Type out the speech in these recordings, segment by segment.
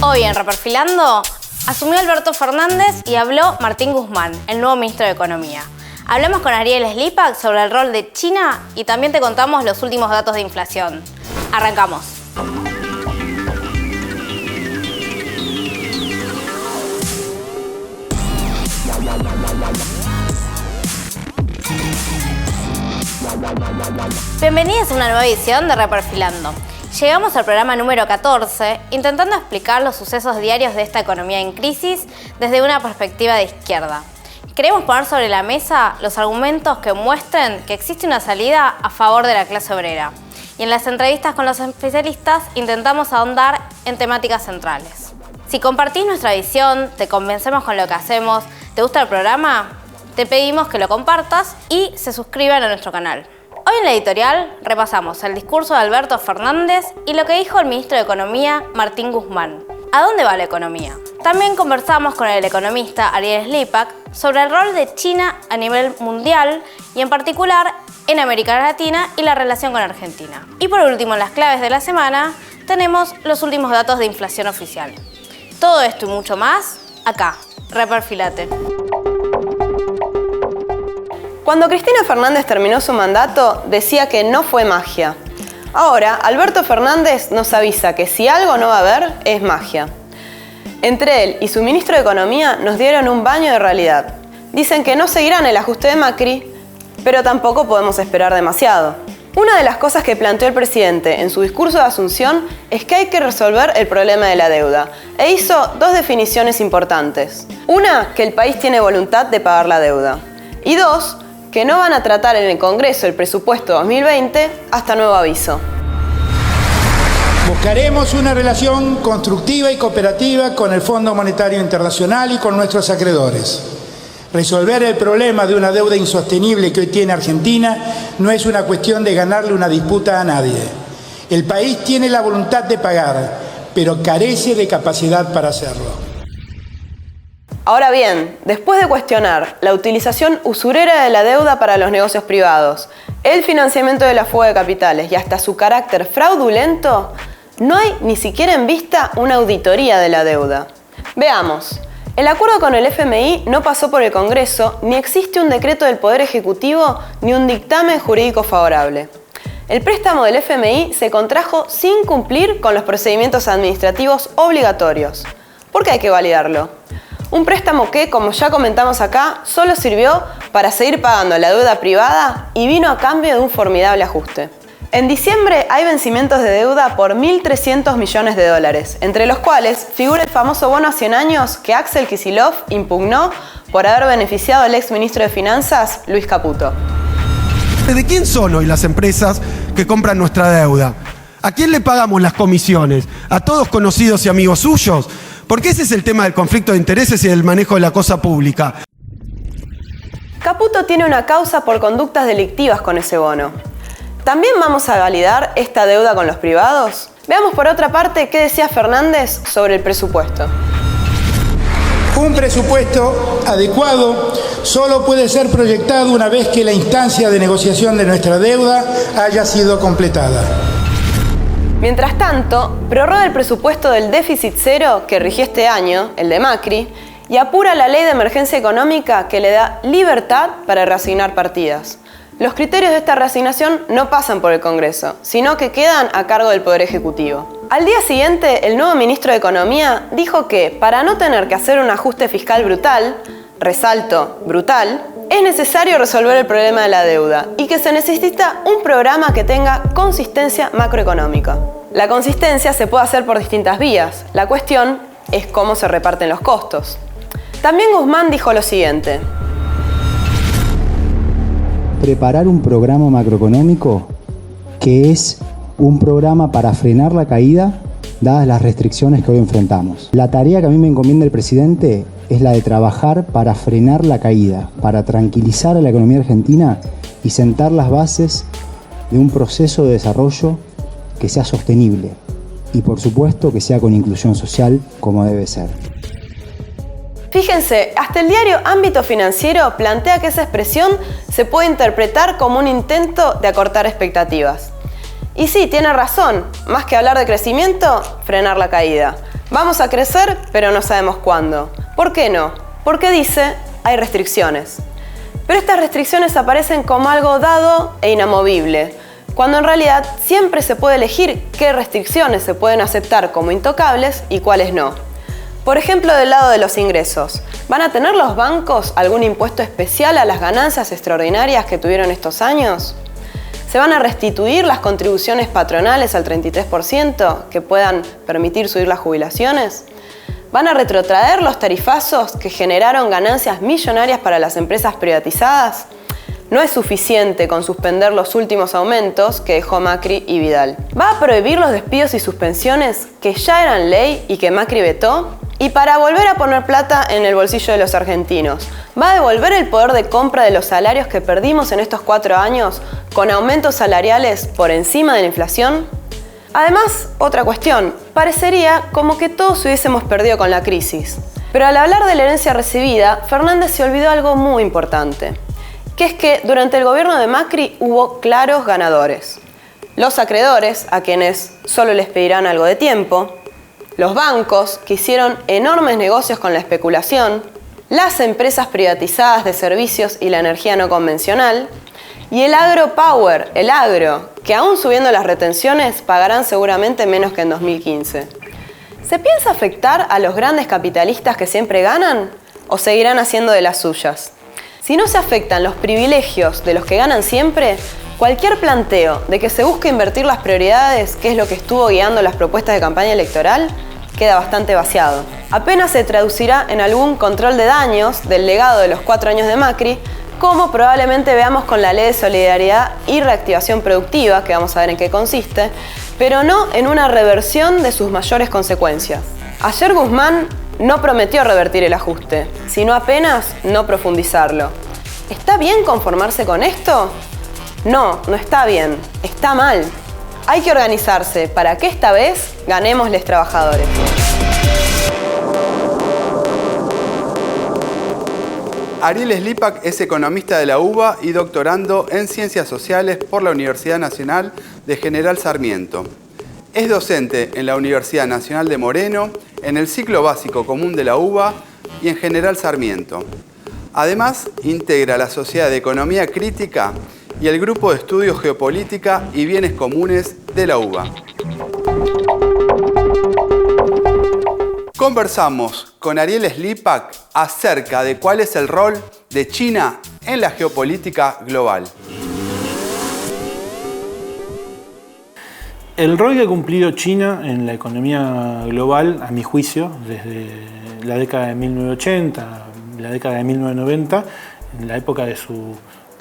Hoy en Reperfilando asumió Alberto Fernández y habló Martín Guzmán, el nuevo ministro de Economía. Hablamos con Ariel Slipak sobre el rol de China y también te contamos los últimos datos de inflación. Arrancamos. Bienvenidos a una nueva edición de Reperfilando. Llegamos al programa número 14, intentando explicar los sucesos diarios de esta economía en crisis desde una perspectiva de izquierda. Queremos poner sobre la mesa los argumentos que muestren que existe una salida a favor de la clase obrera. Y en las entrevistas con los especialistas intentamos ahondar en temáticas centrales. Si compartís nuestra visión, te convencemos con lo que hacemos, te gusta el programa, te pedimos que lo compartas y se suscriban a nuestro canal. Hoy en la editorial repasamos el discurso de Alberto Fernández y lo que dijo el ministro de Economía, Martín Guzmán. ¿A dónde va la economía? También conversamos con el economista Ariel Slipak sobre el rol de China a nivel mundial y en particular en América Latina y la relación con Argentina. Y por último, en las claves de la semana, tenemos los últimos datos de inflación oficial. Todo esto y mucho más, acá, Reperfilate. Cuando Cristina Fernández terminó su mandato, decía que no fue magia. Ahora, Alberto Fernández nos avisa que si algo no va a haber, es magia. Entre él y su ministro de Economía nos dieron un baño de realidad. Dicen que no seguirán el ajuste de Macri, pero tampoco podemos esperar demasiado. Una de las cosas que planteó el presidente en su discurso de Asunción es que hay que resolver el problema de la deuda, e hizo dos definiciones importantes. Una, que el país tiene voluntad de pagar la deuda. Y dos, que no van a tratar en el Congreso el presupuesto 2020 hasta nuevo aviso. Buscaremos una relación constructiva y cooperativa con el Fondo Monetario Internacional y con nuestros acreedores. Resolver el problema de una deuda insostenible que hoy tiene Argentina no es una cuestión de ganarle una disputa a nadie. El país tiene la voluntad de pagar, pero carece de capacidad para hacerlo. Ahora bien, después de cuestionar la utilización usurera de la deuda para los negocios privados, el financiamiento de la fuga de capitales y hasta su carácter fraudulento, no hay ni siquiera en vista una auditoría de la deuda. Veamos, el acuerdo con el FMI no pasó por el Congreso, ni existe un decreto del Poder Ejecutivo ni un dictamen jurídico favorable. El préstamo del FMI se contrajo sin cumplir con los procedimientos administrativos obligatorios. ¿Por qué hay que validarlo? Un préstamo que, como ya comentamos acá, solo sirvió para seguir pagando la deuda privada y vino a cambio de un formidable ajuste. En diciembre hay vencimientos de deuda por 1.300 millones de dólares, entre los cuales figura el famoso bono a 100 años que Axel Kicillof impugnó por haber beneficiado al exministro de Finanzas, Luis Caputo. ¿De quién son hoy las empresas que compran nuestra deuda? ¿A quién le pagamos las comisiones? ¿A todos conocidos y amigos suyos? Porque ese es el tema del conflicto de intereses y del manejo de la cosa pública. Caputo tiene una causa por conductas delictivas con ese bono. ¿También vamos a validar esta deuda con los privados? Veamos por otra parte qué decía Fernández sobre el presupuesto. Un presupuesto adecuado solo puede ser proyectado una vez que la instancia de negociación de nuestra deuda haya sido completada. Mientras tanto, prorroga el presupuesto del déficit cero que rigió este año, el de Macri, y apura la ley de emergencia económica que le da libertad para reasignar partidas. Los criterios de esta reasignación no pasan por el Congreso, sino que quedan a cargo del Poder Ejecutivo. Al día siguiente, el nuevo ministro de Economía dijo que, para no tener que hacer un ajuste fiscal brutal, resalto, brutal, es necesario resolver el problema de la deuda y que se necesita un programa que tenga consistencia macroeconómica. La consistencia se puede hacer por distintas vías. La cuestión es cómo se reparten los costos. También Guzmán dijo lo siguiente. Preparar un programa macroeconómico que es un programa para frenar la caída dadas las restricciones que hoy enfrentamos. La tarea que a mí me encomienda el presidente es la de trabajar para frenar la caída, para tranquilizar a la economía argentina y sentar las bases de un proceso de desarrollo que sea sostenible y, por supuesto, que sea con inclusión social como debe ser. Fíjense, hasta el diario Ámbito Financiero plantea que esa expresión se puede interpretar como un intento de acortar expectativas. Y sí, tiene razón, más que hablar de crecimiento, frenar la caída. Vamos a crecer, pero no sabemos cuándo. ¿Por qué no? Porque dice, hay restricciones. Pero estas restricciones aparecen como algo dado e inamovible, cuando en realidad siempre se puede elegir qué restricciones se pueden aceptar como intocables y cuáles no. Por ejemplo, del lado de los ingresos, ¿van a tener los bancos algún impuesto especial a las ganancias extraordinarias que tuvieron estos años? ¿Se van a restituir las contribuciones patronales al 33% que puedan permitir subir las jubilaciones? ¿Van a retrotraer los tarifazos que generaron ganancias millonarias para las empresas privatizadas? No es suficiente con suspender los últimos aumentos que dejó Macri y Vidal. ¿Va a prohibir los despidos y suspensiones que ya eran ley y que Macri vetó? Y para volver a poner plata en el bolsillo de los argentinos, ¿va a devolver el poder de compra de los salarios que perdimos en estos 4 años con aumentos salariales por encima de la inflación? Además, otra cuestión, parecería como que todos hubiésemos perdido con la crisis. Pero al hablar de la herencia recibida, Fernández se olvidó algo muy importante, que es que durante el gobierno de Macri hubo claros ganadores. Los acreedores, a quienes solo les pedirán algo de tiempo, los bancos, que hicieron enormes negocios con la especulación, las empresas privatizadas de servicios y la energía no convencional, y el agropower, el agro, que aún subiendo las retenciones pagarán seguramente menos que en 2015. ¿Se piensa afectar a los grandes capitalistas que siempre ganan o seguirán haciendo de las suyas? Si no se afectan los privilegios de los que ganan siempre, cualquier planteo de que se busque invertir las prioridades, que es lo que estuvo guiando las propuestas de campaña electoral, queda bastante vaciado. Apenas se traducirá en algún control de daños del legado de los 4 años de Macri, como probablemente veamos con la Ley de Solidaridad y Reactivación Productiva, que vamos a ver en qué consiste, pero no en una reversión de sus mayores consecuencias. Ayer Guzmán no prometió revertir el ajuste, sino apenas no profundizarlo. ¿Está bien conformarse con esto? No, no está bien, está mal. Hay que organizarse para que esta vez ganemos los trabajadores. Ariel Slipak es economista de la UBA y doctorando en Ciencias Sociales por la Universidad Nacional de General Sarmiento. Es docente en la Universidad Nacional de Moreno, en el ciclo básico común de la UBA y en General Sarmiento. Además, integra la Sociedad de Economía Crítica y el Grupo de Estudios Geopolítica y Bienes Comunes de la UBA. Conversamos con Ariel Slipak acerca de cuál es el rol de China en la geopolítica global. El rol que ha cumplido China en la economía global, a mi juicio, desde la década de 1980, la década de 1990, en la época de su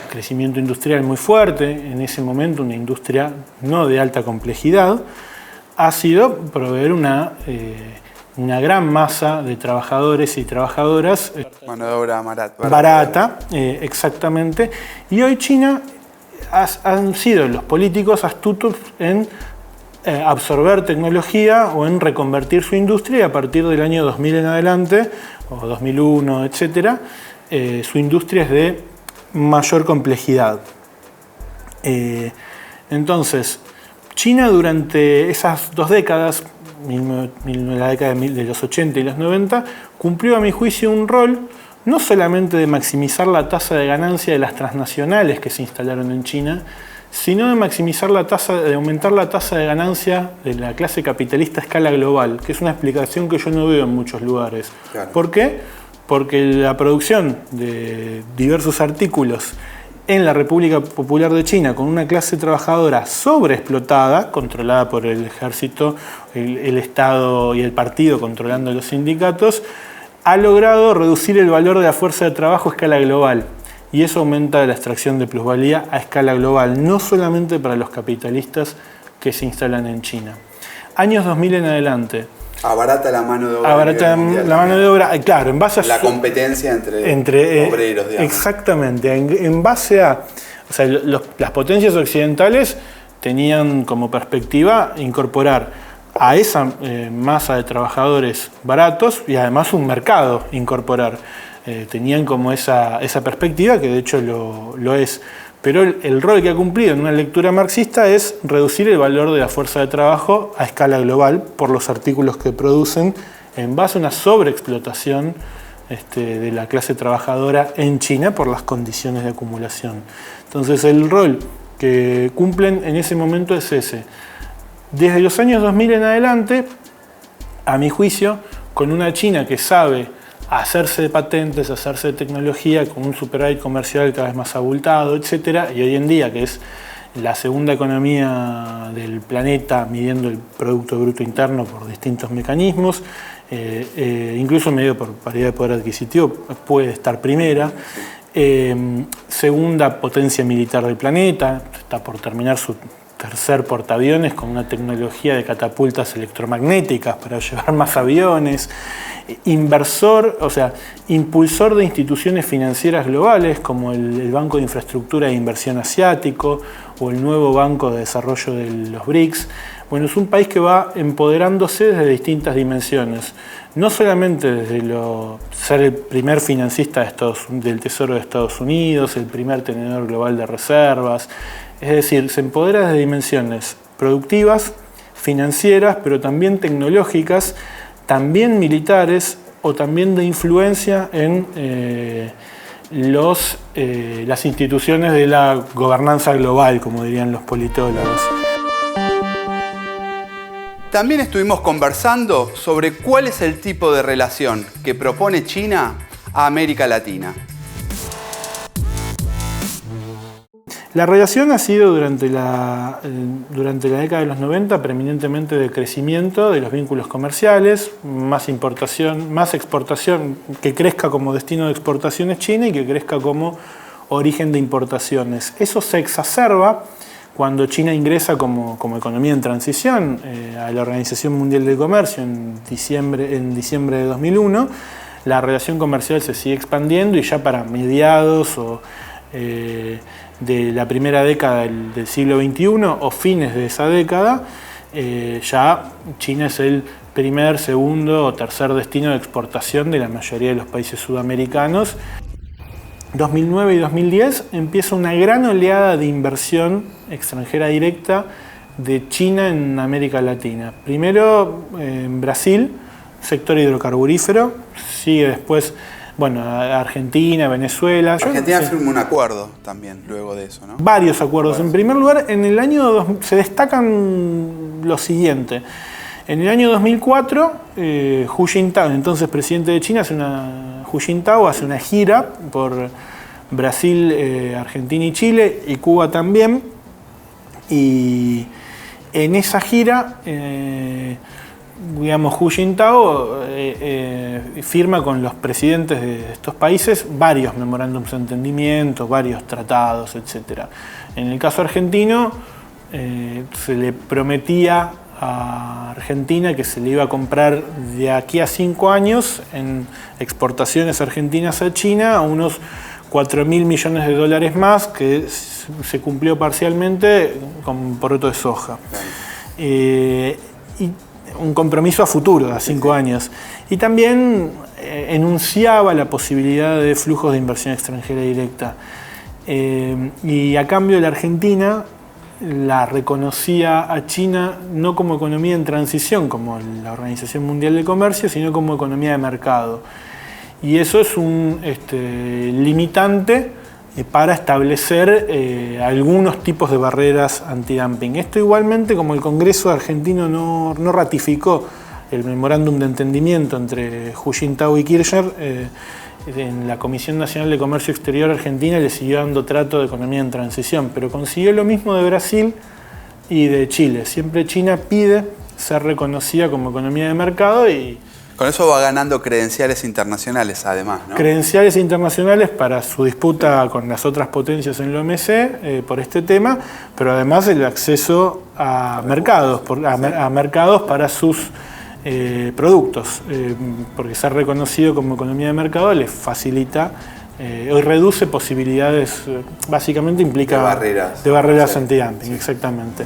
crecimiento industrial muy fuerte, en ese momento una industria no de alta complejidad, ha sido proveer una gran masa de trabajadores y trabajadoras mano de obra barata, exactamente. Y hoy China han sido los políticos astutos en absorber tecnología o en reconvertir su industria, y a partir del año 2000 en adelante, o 2001, etcétera, su industria es de mayor complejidad. Entonces, China durante esas 2 décadas, la década de los 80 y los 90, cumplió a mi juicio un rol no solamente de maximizar la tasa de ganancia de las transnacionales que se instalaron en China, sino de aumentar la tasa de ganancia de la clase capitalista a escala global, que es una explicación que yo no veo en muchos lugares. Claro. ¿Por qué? Porque la producción de diversos artículos en la República Popular de China, con una clase trabajadora sobreexplotada, controlada por el ejército, el Estado y el partido controlando los sindicatos, ha logrado reducir el valor de la fuerza de trabajo a escala global. Y eso aumenta la extracción de plusvalía a escala global, no solamente para los capitalistas que se instalan en China. Años 2000 en adelante. Abarata la mano de obra. Abarata la mano de obra, claro, en base a la competencia entre obreros, digamos. Exactamente, en base a... O sea, las potencias occidentales tenían como perspectiva incorporar a esa masa de trabajadores baratos y además un mercado incorporar. Tenían como esa perspectiva, que de hecho lo es. Pero el rol que ha cumplido en una lectura marxista es reducir el valor de la fuerza de trabajo a escala global por los artículos que producen en base a una sobreexplotación de la clase trabajadora en China por las condiciones de acumulación. Entonces el rol que cumplen en ese momento es ese. Desde los años 2000 en adelante, a mi juicio, con una China que sabe hacerse de patentes, hacerse de tecnología, con un superávit comercial cada vez más abultado, etc. Y hoy en día, que es la segunda economía del planeta, midiendo el Producto Bruto Interno por distintos mecanismos, incluso medido por paridad de poder adquisitivo, puede estar primera. Segunda potencia militar del planeta, está por terminar su tercer portaaviones con una tecnología de catapultas electromagnéticas para llevar más aviones. Inversor, o sea, impulsor de instituciones financieras globales como el Banco de Infraestructura e Inversión Asiático o el nuevo Banco de Desarrollo de los BRICS. Bueno, es un país que va empoderándose desde distintas dimensiones. No solamente desde ser el primer financista del Tesoro de Estados Unidos, el primer tenedor global de reservas. Es decir, se empodera desde dimensiones productivas, financieras, pero también tecnológicas, también militares o también de influencia en las instituciones de la gobernanza global, como dirían los politólogos. También estuvimos conversando sobre cuál es el tipo de relación que propone China a América Latina. La relación ha sido durante la década de los 90 preeminentemente de crecimiento de los vínculos comerciales, más importación, más exportación, que crezca como destino de exportaciones China y que crezca como origen de importaciones. Eso se exacerba cuando China ingresa como economía en transición a la Organización Mundial del Comercio en diciembre de 2001. La relación comercial se sigue expandiendo y ya para mediados de la primera década del siglo XXI o fines de esa década, ya China es el primer, segundo o tercer destino de exportación de la mayoría de los países sudamericanos. 2009 y 2010 empieza una gran oleada de inversión extranjera directa de China en América Latina. Primero en Brasil, sector hidrocarburífero, sigue después Argentina, Venezuela. Argentina firmó un acuerdo también luego de eso, ¿no? Varios acuerdos. En primer lugar, en el año se destacan lo siguiente. En el año 2004, Hu Jintao, entonces presidente de China, Hu Jintao hace una gira por Brasil, Argentina y Chile, y Cuba también. Y en esa gira, Hu Jintao firma con los presidentes de estos países varios memorándums de entendimiento, varios tratados, etc. En el caso argentino, se le prometía a Argentina que se le iba a comprar de aquí a 5 años en exportaciones argentinas a China unos 4.000 millones de dólares más, que se cumplió parcialmente con poroto de soja. Y un compromiso a futuro, a 5 años. Y también enunciaba la posibilidad de flujos de inversión extranjera directa. Y a cambio la Argentina la reconocía a China no como economía en transición, como la Organización Mundial del Comercio, sino como economía de mercado. Y eso es un limitante para establecer algunos tipos de barreras antidumping. Esto igualmente, como el Congreso argentino no ratificó el memorándum de entendimiento entre Hu Jintao y Kirchner, en la Comisión Nacional de Comercio Exterior Argentina le siguió dando trato de economía en transición, pero consiguió lo mismo de Brasil y de Chile. Siempre China pide ser reconocida como economía de mercado y con eso va ganando credenciales internacionales además, ¿no? Credenciales internacionales para su disputa con las otras potencias en la OMC por este tema, pero además el acceso a mercados, a mercados para sus productos, porque ser reconocido como economía de mercado les facilita o reduce posibilidades, básicamente implica de barreras antidumping, exactamente.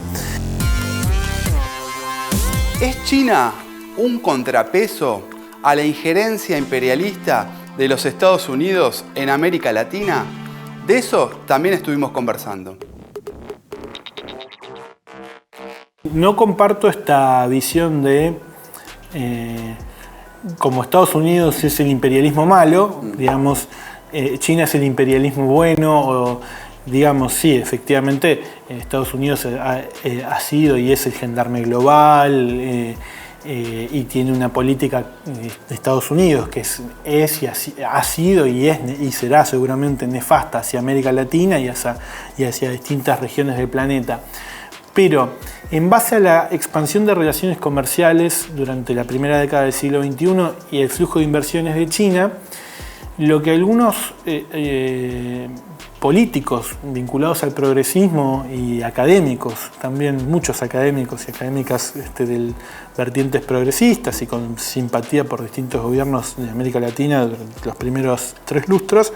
¿Es China un contrapeso a la injerencia imperialista de los Estados Unidos en América Latina? De eso también estuvimos conversando. No comparto esta visión de como Estados Unidos es el imperialismo malo, digamos, China es el imperialismo bueno, o digamos, sí, efectivamente Estados Unidos ha sido y es el gendarme global y tiene una política de Estados Unidos que ha sido y será seguramente nefasta hacia América Latina y hacia distintas regiones del planeta. Pero en base a la expansión de relaciones comerciales durante la primera década del siglo XXI y el flujo de inversiones de China, lo que algunos políticos vinculados al progresismo y académicos, también muchos académicos y académicas de vertientes progresistas y con simpatía por distintos gobiernos de América Latina durante los primeros 3 lustros,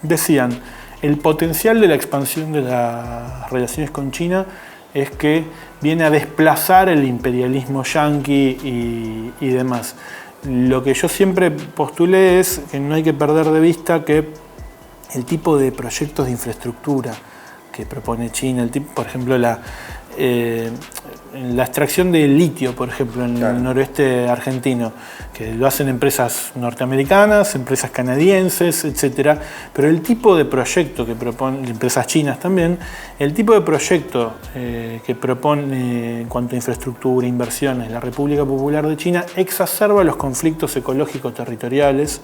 decían el potencial de la expansión de las relaciones con China es que viene a desplazar el imperialismo yanqui y demás. Lo que yo siempre postulé es que no hay que perder de vista que el tipo de proyectos de infraestructura que propone China, por ejemplo, la extracción de litio, por ejemplo, en el noroeste argentino, que lo hacen empresas norteamericanas, empresas canadienses, etc. Pero el tipo de proyecto que propone, empresas chinas también, el tipo de proyecto que propone en cuanto a infraestructura, inversiones, la República Popular de China exacerba los conflictos ecológicos territoriales,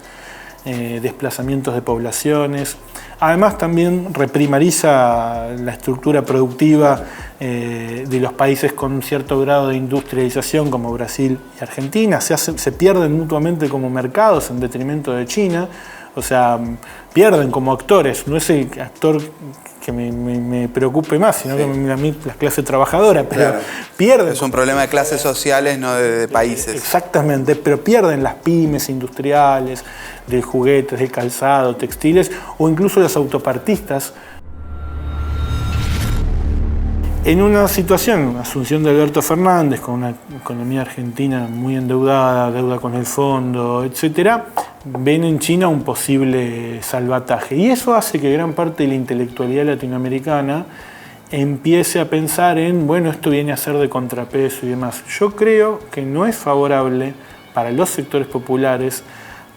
desplazamientos de poblaciones. Además también reprimariza la estructura productiva de los países con un cierto grado de industrialización como Brasil y Argentina. Se pierden mutuamente como mercados en detrimento de China. O sea, pierden como actores. No es el actor que me preocupe más, sino que a mí la clase trabajadora, pero pierden. Es un problema de clases sociales, no de países. Exactamente, pero pierden las pymes industriales, de juguetes, de calzado, textiles o incluso las autopartistas. En una situación, Asunción de Alberto Fernández, con una economía argentina muy endeudada, deuda con el fondo, etc., ven en China un posible salvataje. Y eso hace que gran parte de la intelectualidad latinoamericana empiece a pensar en, bueno, esto viene a ser de contrapeso y demás. Yo creo que no es favorable para los sectores populares,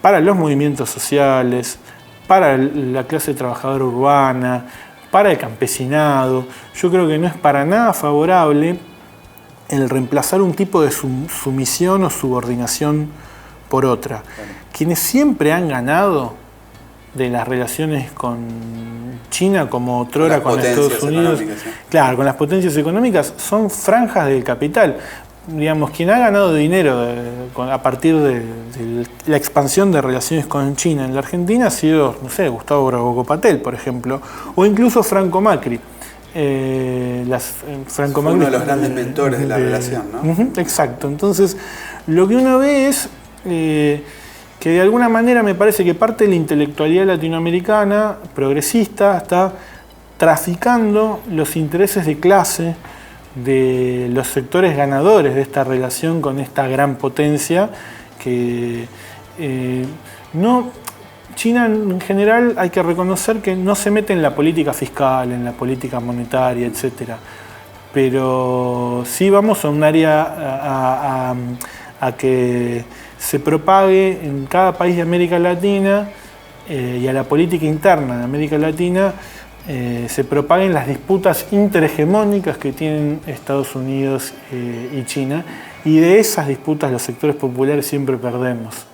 para los movimientos sociales, para la clase trabajadora urbana, para el campesinado. Yo creo que no es para nada favorable el reemplazar un tipo de sumisión o subordinación por otra. Quienes siempre han ganado de las relaciones con China, como otrora con Estados Unidos, claro, con las potencias económicas, son franjas del capital. Digamos, quien ha ganado dinero a partir de la expansión de relaciones con China en la Argentina ha sido, no sé, Gustavo Brogo-Patel, por ejemplo, o incluso Franco Macri. Fue uno de los grandes mentores de la relación, ¿no? Exacto. Entonces, lo que uno ve es que de alguna manera me parece que parte de la intelectualidad latinoamericana progresista está traficando los intereses de clase de los sectores ganadores de esta relación con esta gran potencia que China en general hay que reconocer que no se mete en la política fiscal, en la política monetaria, etc. Pero sí vamos a un área a que se propague en cada país de América Latina y a la política interna de América Latina se propaguen las disputas interhegemónicas que tienen Estados Unidos y China, y de esas disputas los sectores populares siempre perdemos.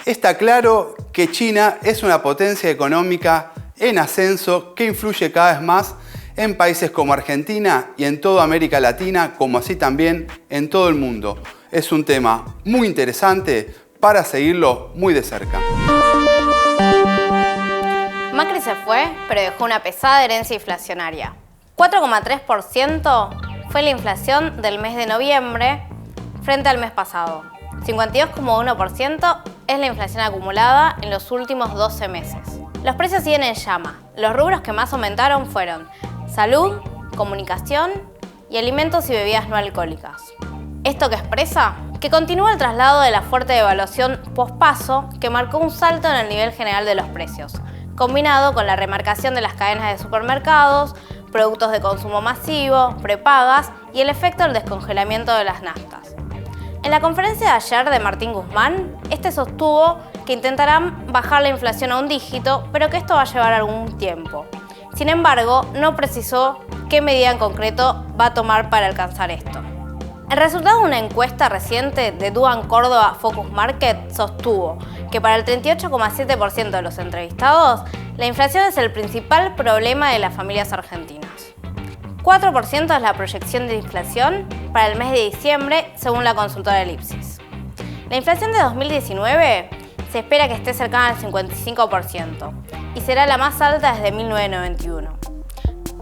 Está claro que China es una potencia económica en ascenso que influye cada vez más en países como Argentina y en toda América Latina, como así también en todo el mundo. Es un tema muy interesante para seguirlo muy de cerca. Macri se fue, pero dejó una pesada herencia inflacionaria. 4,3% fue la inflación del mes de noviembre frente al mes pasado. 52,1% es la inflación acumulada en los últimos 12 meses. Los precios siguen en llama. Los rubros que más aumentaron fueron salud, comunicación y alimentos y bebidas no alcohólicas. ¿Esto qué expresa? Que continúa el traslado de la fuerte devaluación post-paso que marcó un salto en el nivel general de los precios, combinado con la remarcación de las cadenas de supermercados, productos de consumo masivo, prepagas y el efecto del descongelamiento de las naftas. En la conferencia de ayer de Martín Guzmán, este sostuvo que intentarán bajar la inflación a un dígito, pero que esto va a llevar algún tiempo. Sin embargo, no precisó qué medida en concreto va a tomar para alcanzar esto. El resultado de una encuesta reciente de Duan Córdoba Focus Market sostuvo que para el 38,7% de los entrevistados, la inflación es el principal problema de las familias argentinas. 4% es la proyección de inflación para el mes de diciembre, según la consultora Ellipsis. La inflación de 2019 se espera que esté cercana al 55% y será la más alta desde 1991.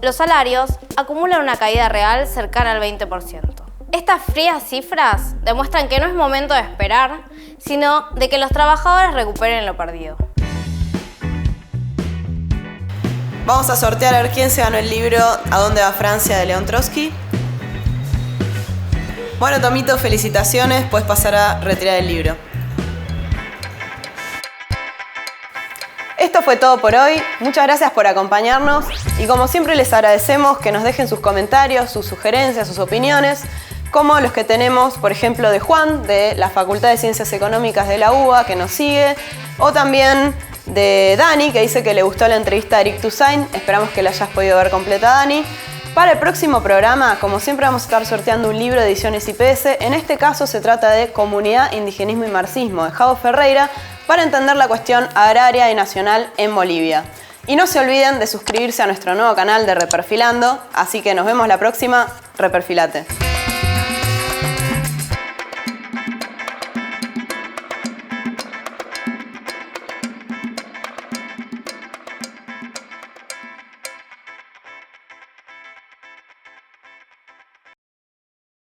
Los salarios acumulan una caída real cercana al 20%. Estas frías cifras demuestran que no es momento de esperar, sino de que los trabajadores recuperen lo perdido. Vamos a sortear a ver quién se ganó el libro ¿A dónde va Francia? De León Trotsky. Bueno, Tomito, felicitaciones, puedes pasar a retirar el libro. Esto fue todo por hoy, muchas gracias por acompañarnos y como siempre les agradecemos que nos dejen sus comentarios, sus sugerencias, sus opiniones, como los que tenemos, por ejemplo, de Juan, de la Facultad de Ciencias Económicas de la UBA, que nos sigue, o también de Dani, que dice que le gustó la entrevista a Eric Toussaint. Esperamos que la hayas podido ver completa, Dani. Para el próximo programa, como siempre, vamos a estar sorteando un libro de Ediciones IPS. En este caso se trata de Comunidad, Indigenismo y Marxismo, de Javo Ferreira, para entender la cuestión agraria y nacional en Bolivia. Y no se olviden de suscribirse a nuestro nuevo canal de Reperfilando, así que nos vemos la próxima. Reperfilate.